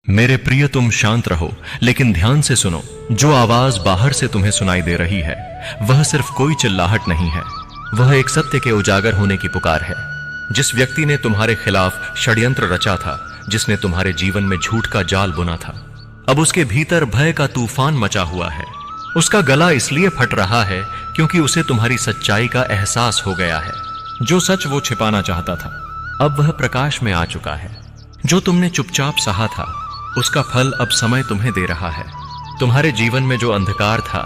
मेरे प्रिय, तुम शांत रहो, लेकिन ध्यान से सुनो। जो आवाज बाहर से तुम्हें सुनाई दे रही है वह सिर्फ कोई चिल्लाहट नहीं है, वह एक सत्य के उजागर होने की पुकार है। जिस व्यक्ति ने तुम्हारे खिलाफ षड्यंत्र रचा था, जिसने तुम्हारे जीवन में झूठ का जाल बुना था, अब उसके भीतर भय का तूफान मचा हुआ है। उसका गला इसलिए फट रहा है क्योंकि उसे तुम्हारी सच्चाई का एहसास हो गया है। जो सच वो छिपाना चाहता था, अब वह प्रकाश में आ चुका है। जो तुमने चुपचाप सहा था, उसका फल अब समय तुम्हें दे रहा है। तुम्हारे जीवन में जो अंधकार था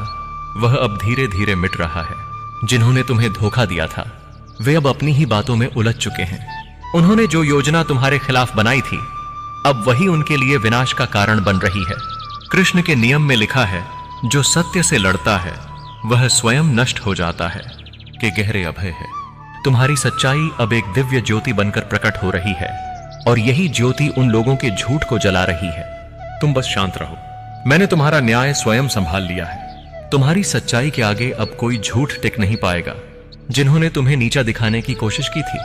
वह अब धीरे धीरे मिट रहा है। जिन्होंने तुम्हें धोखा दिया था वे अब अपनी ही बातों में उलझ चुके हैं। उन्होंने जो योजना तुम्हारे खिलाफ बनाई थी, अब वही उनके लिए विनाश का कारण बन रही है। कृष्ण के नियम में लिखा है, जो सत्य से लड़ता है वह स्वयं नष्ट हो जाता है, कि गहरे अभय है। तुम्हारी सच्चाई अब एक दिव्य ज्योति बनकर प्रकट हो रही है, और यही ज्योति उन लोगों के झूठ को जला रही है। तुम बस शांत रहो, मैंने तुम्हारा न्याय स्वयं संभाल लिया है। तुम्हारी सच्चाई के आगे अब कोई झूठ टिक नहीं पाएगा। जिन्होंने तुम्हें नीचा दिखाने की कोशिश की थी,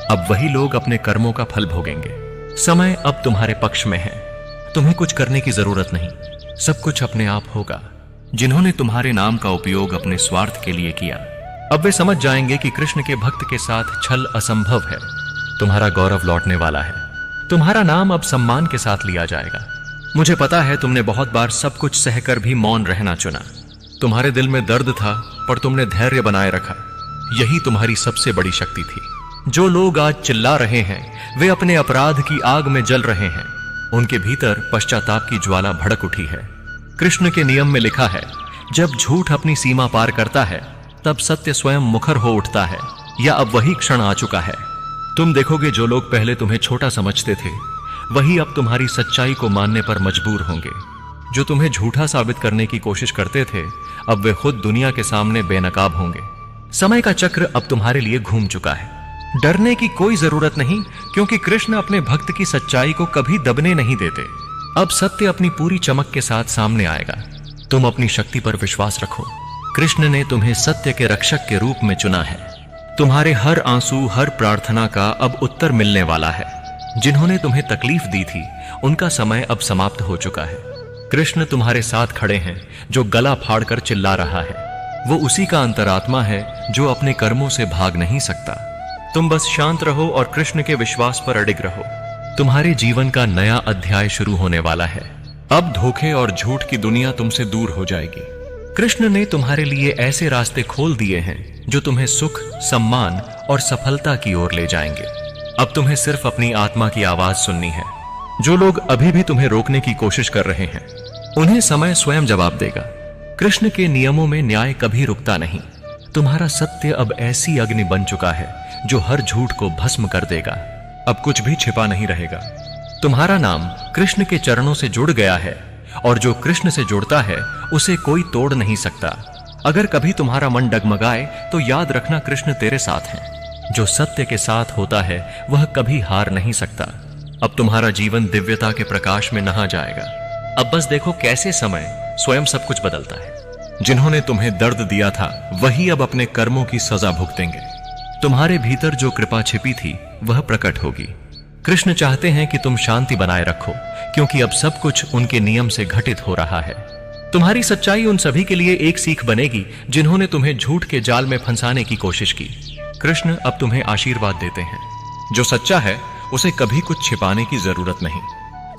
अब वही लोग अपने कर्मों का फल भोगेंगे। समय अब तुम्हारे पक्ष में है, तुम्हें कुछ करने की जरूरत नहीं, सब कुछ अपने आप होगा। जिन्होंने तुम्हारे नाम का उपयोग अपने स्वार्थ के लिए किया, अब वे समझ जाएंगे कि कृष्ण के भक्त के साथ छल असंभव है। तुम्हारा गौरव लौटने वाला है, तुम्हारा नाम अब सम्मान के साथ लिया जाएगा। मुझे पता है तुमने बहुत बार सब कुछ सहकर भी मौन रहना चुना। तुम्हारे दिल में दर्द था, पर तुमने धैर्य बनाए रखा। यही तुम्हारी सबसे बड़ी शक्ति थी। जो लोग आज चिल्ला रहे हैं वे अपने अपराध की आग में जल रहे हैं। उनके भीतर पश्चाताप की ज्वाला भड़क उठी है। कृष्ण के नियम में लिखा है, जब झूठ अपनी सीमा पार करता है तब सत्य स्वयं मुखर हो उठता है, या अब वही क्षण आ चुका है। तुम देखोगे जो लोग पहले तुम्हें छोटा समझते थे वही अब तुम्हारी सच्चाई को मानने पर मजबूर होंगे। जो तुम्हें झूठा साबित करने की कोशिश करते थे, अब वे खुद दुनिया के सामने बेनकाब होंगे। समय का चक्र अब तुम्हारे लिए घूम चुका है। डरने की कोई जरूरत नहीं, क्योंकि कृष्ण अपने भक्त की सच्चाई को कभी दबने नहीं देते। अब सत्य अपनी पूरी चमक के साथ सामने आएगा। तुम अपनी शक्ति पर विश्वास रखो। कृष्ण ने तुम्हें सत्य के रक्षक के रूप में चुना है। तुम्हारे हर आंसू, हर प्रार्थना का अब उत्तर मिलने वाला है। जिन्होंने तुम्हें तकलीफ दी थी, उनका समय अब समाप्त हो चुका है। कृष्ण तुम्हारे साथ खड़े हैं। जो गला फाड़कर चिल्ला रहा है वो उसी का अंतरात्मा है जो अपने कर्मों से भाग नहीं सकता। तुम बस शांत रहो और कृष्ण के विश्वास पर अडिग रहो। तुम्हारे जीवन का नया अध्याय शुरू होने वाला है। अब धोखे और झूठ की दुनिया तुमसे दूर हो जाएगी। कृष्ण ने तुम्हारे लिए ऐसे रास्ते खोल दिए हैं जो तुम्हें सुख, सम्मान और सफलता की ओर ले जाएंगे। अब तुम्हें सिर्फ अपनी आत्मा की आवाज सुननी है। जो लोग अभी भी तुम्हें रोकने की कोशिश कर रहे हैं, उन्हें समय स्वयं जवाब देगा। कृष्ण के नियमों में न्याय कभी रुकता नहीं। तुम्हारा सत्य अब ऐसी अग्नि बन चुका है जो हर झूठ को भस्म कर देगा। अब कुछ भी छिपा नहीं रहेगा। तुम्हारा नाम कृष्ण के चरणों से जुड़ गया है, और जो कृष्ण से जुड़ता है उसे कोई तोड़ नहीं सकता। अगर कभी तुम्हारा मन डगमगाए तो याद रखना, कृष्ण तेरे साथ हैं। जो सत्य के साथ होता है वह कभी हार नहीं सकता। अब तुम्हारा जीवन दिव्यता के प्रकाश में नहा जाएगा। अब बस देखो कैसे समय स्वयं सब कुछ बदलता है। जिन्होंने तुम्हें दर्द दिया था वही अब अपने कर्मों की सजा भुगतेंगे। तुम्हारे भीतर जो कृपा छिपी थी वह प्रकट होगी। कृष्ण चाहते हैं कि तुम शांति बनाए रखो, क्योंकि अब सब कुछ उनके नियम से घटित हो रहा है। तुम्हारी सच्चाई उन सभी के लिए एक सीख बनेगी जिन्होंने तुम्हें झूठ के जाल में फंसाने की कोशिश की। कृष्ण अब तुम्हें आशीर्वाद देते हैं। जो सच्चा है उसे कभी कुछ छिपाने की जरूरत नहीं।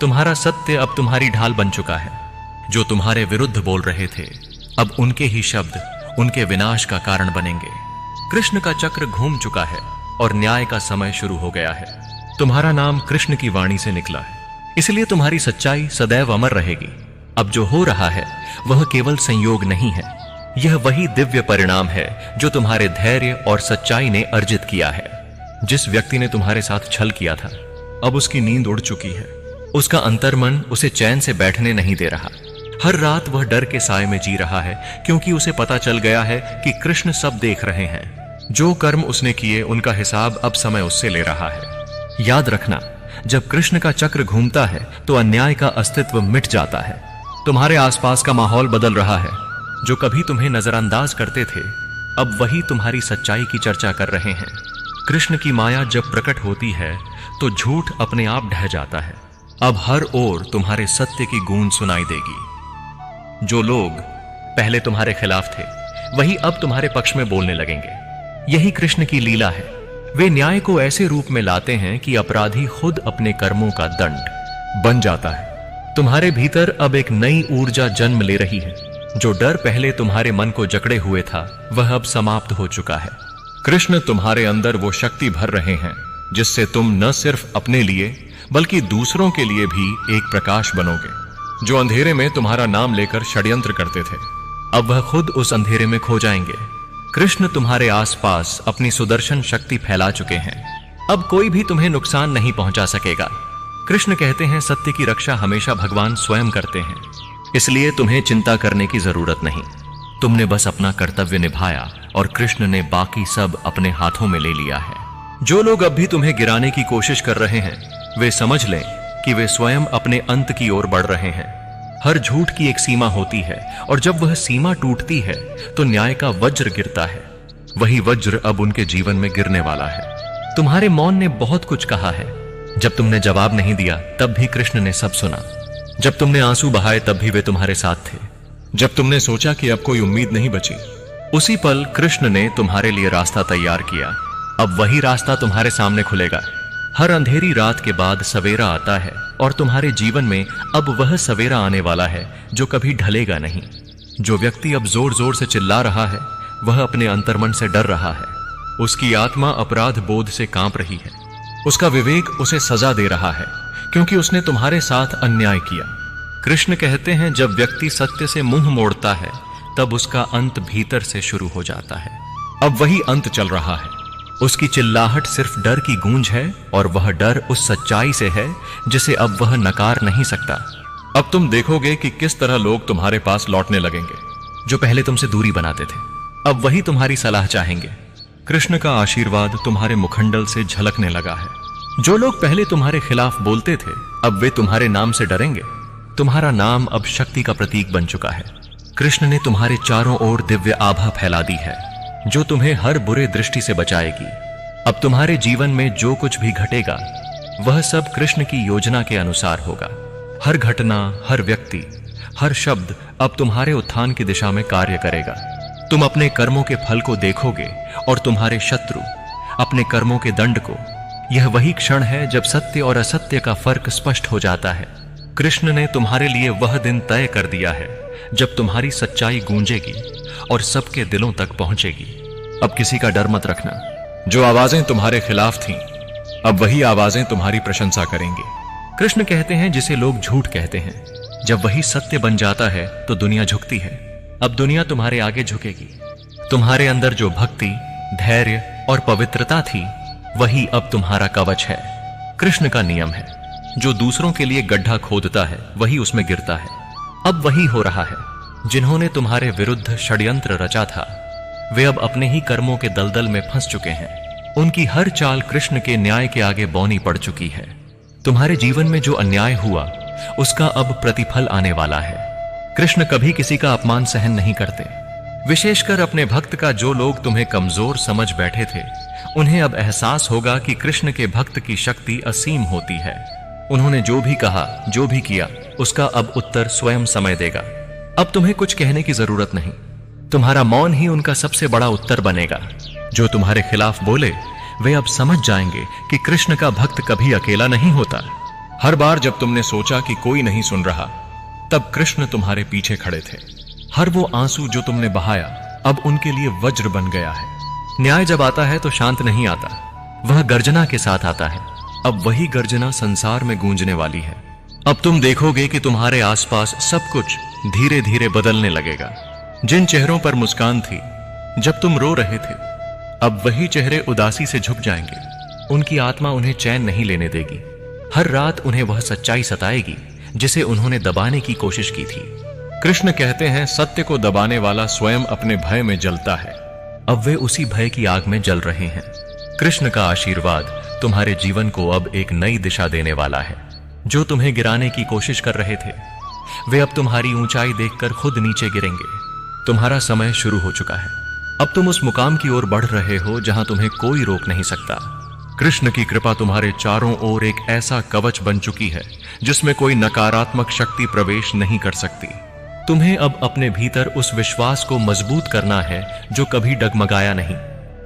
तुम्हारा सत्य अब तुम्हारी ढाल बन चुका है। जो तुम्हारे विरुद्ध बोल रहे थे, अब उनके ही शब्द उनके विनाश का कारण बनेंगे। कृष्ण का चक्र घूम चुका है और न्याय का समय शुरू हो गया है। तुम्हारा नाम कृष्ण की वाणी से निकला है, इसलिए तुम्हारी सच्चाई सदैव अमर रहेगी। अब जो हो रहा है वह केवल संयोग नहीं है, यह वही दिव्य परिणाम है जो तुम्हारे धैर्य और सच्चाई ने अर्जित किया है। जिस व्यक्ति ने तुम्हारे साथ छल किया था, अब उसकी नींद उड़ चुकी है। उसका अंतर्मन उसे चैन से बैठने नहीं दे रहा। हर रात वह डर के साए में जी रहा है, क्योंकि उसे पता चल गया है कि कृष्ण सब देख रहे हैं। जो कर्म उसने किए उनका हिसाब अब समय उससे ले रहा है। याद रखना, जब कृष्ण का चक्र घूमता है तो अन्याय का अस्तित्व मिट जाता है। तुम्हारे आसपास का माहौल बदल रहा है। जो कभी तुम्हें नजरअंदाज करते थे, अब वही तुम्हारी सच्चाई की चर्चा कर रहे हैं। कृष्ण की माया जब प्रकट होती है तो झूठ अपने आप ढह जाता है अब हर ओर तुम्हारे सत्य की गूंज सुनाई देगी। जो लोग पहले तुम्हारे खिलाफ थे वही अब तुम्हारे पक्ष में बोलने लगेंगे। यही कृष्ण की लीला है। वे न्याय को ऐसे रूप में लाते हैं कि अपराधी खुद अपने कर्मों का दंड बन जाता है। तुम्हारे भीतर अब एक नई ऊर्जा जन्म ले रही है। जो डर पहले तुम्हारे मन को जकड़े हुए था वह अब समाप्त हो चुका है। कृष्ण तुम्हारे अंदर वो शक्ति भर रहे हैं जिससे तुम न सिर्फ अपने लिए बल्कि दूसरों के लिए भी एक प्रकाश बनोगे। जो अंधेरे में तुम्हारा नाम लेकर षड्यंत्र करते थे अब वह खुद उस अंधेरे में खो जाएंगे। कृष्ण तुम्हारे आसपास अपनी सुदर्शन शक्ति फैला चुके हैं। अब कोई भी तुम्हें नुकसान नहीं पहुंचा सकेगा। कृष्ण कहते हैं सत्य की रक्षा हमेशा भगवान स्वयं करते हैं, इसलिए तुम्हें चिंता करने की जरूरत नहीं। तुमने बस अपना कर्तव्य निभाया और कृष्ण ने बाकी सब अपने हाथों में ले लिया है। जो लोग अब भी तुम्हें गिराने की कोशिश कर रहे हैं वे समझ लें कि वे स्वयं अपने अंत की ओर बढ़ रहे हैं। हर झूठ की एक सीमा होती है और जब वह सीमा टूटती है तो न्याय का वज्र गिरता है। वही वज्र अब उनके जीवन में गिरने वाला है। तुम्हारे मौन ने बहुत कुछ कहा है। जब तुमने जवाब नहीं दिया तब भी कृष्ण ने सब सुना। जब तुमने आंसू बहाए तब भी वे तुम्हारे साथ थे। जब तुमने सोचा कि अब कोई उम्मीद नहीं बची, उसी पल कृष्ण ने तुम्हारे लिए रास्ता तैयार किया। अब वही रास्ता तुम्हारे सामने खुलेगा। हर अंधेरी रात के बाद सवेरा आता है और तुम्हारे जीवन में अब वह सवेरा आने वाला है जो कभी ढलेगा नहीं। जो व्यक्ति अब जोर जोर से चिल्ला रहा है वह अपने अंतर्मन से डर रहा है। उसकी आत्मा अपराध बोध से कांप रही है। उसका विवेक उसे सजा दे रहा है क्योंकि उसने तुम्हारे साथ अन्याय किया। कृष्ण कहते हैं जब व्यक्ति सत्य से मुंह मोड़ता है तब उसका अंत भीतर से शुरू हो जाता है। अब वही अंत चल रहा है। उसकी चिल्लाहट सिर्फ डर की गूंज है और वह डर उस सच्चाई से है जिसे अब वह नकार नहीं सकता। अब तुम देखोगे कि किस तरह लोग तुम्हारे पास लौटने लगेंगे। जो पहले तुमसे दूरी बनाते थे अब वही तुम्हारी सलाह चाहेंगे। कृष्ण का आशीर्वाद तुम्हारे मुखंडल से झलकने लगा है। जो लोग पहले तुम्हारे खिलाफ बोलते थे अब वे तुम्हारे नाम से डरेंगे। तुम्हारा नाम अब शक्ति का प्रतीक बन चुका है। कृष्ण ने तुम्हारे चारों ओर दिव्य आभा फैला दी है जो तुम्हें हर बुरे दृष्टि से बचाएगी। अब तुम्हारे जीवन में जो कुछ भी घटेगा वह सब कृष्ण की योजना के अनुसार होगा। हर घटना, हर व्यक्ति, हर शब्द अब तुम्हारे उत्थान की दिशा में कार्य करेगा। तुम अपने कर्मों के फल को देखोगे और तुम्हारे शत्रु अपने कर्मों के दंड को। यह वही क्षण है जब सत्य और असत्य का फर्क स्पष्ट हो जाता है। कृष्ण ने तुम्हारे लिए वह दिन तय कर दिया है जब तुम्हारी सच्चाई गूंजेगी और सबके दिलों तक पहुंचेगी। अब किसी का डर मत रखना। जो आवाजें तुम्हारे खिलाफ थीं अब वही आवाजें तुम्हारी प्रशंसा करेंगी। कृष्ण कहते हैं जिसे लोग झूठ कहते हैं जब वही सत्य बन जाता है तो दुनिया झुकती है। अब दुनिया तुम्हारे आगे झुकेगी। तुम्हारे अंदर जो भक्ति, धैर्य और पवित्रता थी वही अब तुम्हारा कवच है। कृष्ण का नियम है जो दूसरों के लिए गड्ढा खोदता है वही उसमें गिरता है। अब वही हो रहा है। जिन्होंने तुम्हारे विरुद्ध षड्यंत्र रचा था वे अब अपने ही कर्मों के दलदल में फंस चुके हैं। उनकी हर चाल कृष्ण के न्याय के आगे बौनी पड़ चुकी है। तुम्हारे जीवन में जो अन्याय हुआ उसका अब प्रतिफल आने वाला है। कृष्ण कभी किसी का अपमान सहन नहीं करते, विशेषकर अपने भक्त का। जो लोग तुम्हें कमजोर समझ बैठे थे उन्हें अब एहसास होगा कि कृष्ण के भक्त की शक्ति असीम होती है। उन्होंने जो भी कहा, जो भी किया, उसका अब उत्तर स्वयं समय देगा। अब तुम्हें कुछ कहने की जरूरत नहीं। तुम्हारा मौन ही उनका सबसे बड़ा उत्तर बनेगा। जो तुम्हारे खिलाफ बोले वे अब समझ जाएंगे कि कृष्ण का भक्त कभी अकेला नहीं होता। हर बार जब तुमने सोचा कि कोई नहीं सुन रहा तब कृष्ण तुम्हारे पीछे खड़े थे। हर वो आंसू जो तुमने बहाया अब उनके लिए वज्र बन गया है। न्याय जब आता है तो शांत नहीं आता, वह गर्जना के साथ आता है। अब वही गर्जना संसार में गूंजने वाली है। अब तुम देखोगे कि तुम्हारे आसपास सब कुछ धीरे धीरे बदलने लगेगा। जिन चेहरों पर मुस्कान थी जब तुम रो रहे थे अब वही चेहरे उदासी से झुक जाएंगे। उनकी आत्मा उन्हें चैन नहीं लेने देगी। हर रात उन्हें वह सच्चाई सताएगी जिसे उन्होंने दबाने की कोशिश की थी। कृष्ण कहते हैं सत्य को दबाने वाला स्वयं अपने भय में जलता है। अब वे उसी भय की आग में जल रहे हैं। कृष्ण का आशीर्वाद तुम्हारे जीवन को अब एक नई दिशा देने वाला है। जो तुम्हें गिराने की कोशिश कर रहे थे वे अब तुम्हारी ऊंचाई देखकर खुद नीचे गिरेंगे। तुम्हारा समय शुरू हो चुका है। अब तुम उस मुकाम की ओर बढ़ रहे हो जहां तुम्हें कोई रोक नहीं सकता। कृष्ण की कृपा तुम्हारे चारों ओर एक ऐसा कवच बन चुकी है जिसमें कोई नकारात्मक शक्ति प्रवेश नहीं कर सकती। तुम्हें अब अपने भीतर उस विश्वास को मजबूत करना है जो कभी डगमगाया नहीं।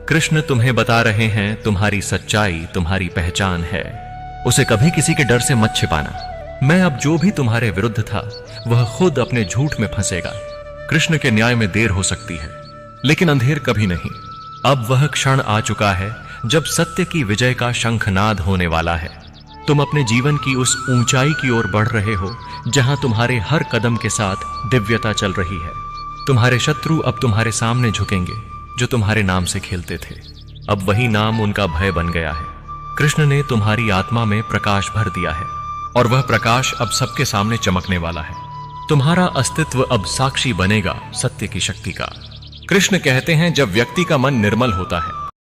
कृष्ण तुम्हें बता रहे हैं तुम्हारी सच्चाई तुम्हारी पहचान है, उसे कभी किसी के डर से मत छिपाना। मैं अब जो भी तुम्हारे विरुद्ध था वह खुद अपने झूठ में फंसेगा। कृष्ण के न्याय में देर हो सकती है लेकिन अंधेर कभी नहीं। अब वह क्षण आ चुका है जब सत्य की विजय का शंखनाद होने वाला है। तुम अपने जीवन की उस ऊंचाई की ओर बढ़ रहे हो जहां तुम्हारे हर कदम के साथ दिव्यता चल रही है। तुम्हारे शत्रु अब तुम्हारे सामने झुकेंगे जो तुम्हारे नाम से खेलते थे। अब वही नाम उनका भय बन गया है। कृष्ण ने तुम्हारी आत्मा में प्रकाश भर दिया है और वह प्रकाश अब सबके सामने चमकने वाला है। तुम्हारा अस्तित्व अब साक्षी बनेगा सत्य की शक्ति का। कृष्ण कहते हैं जब व्यक्ति का मन निर्मल होता है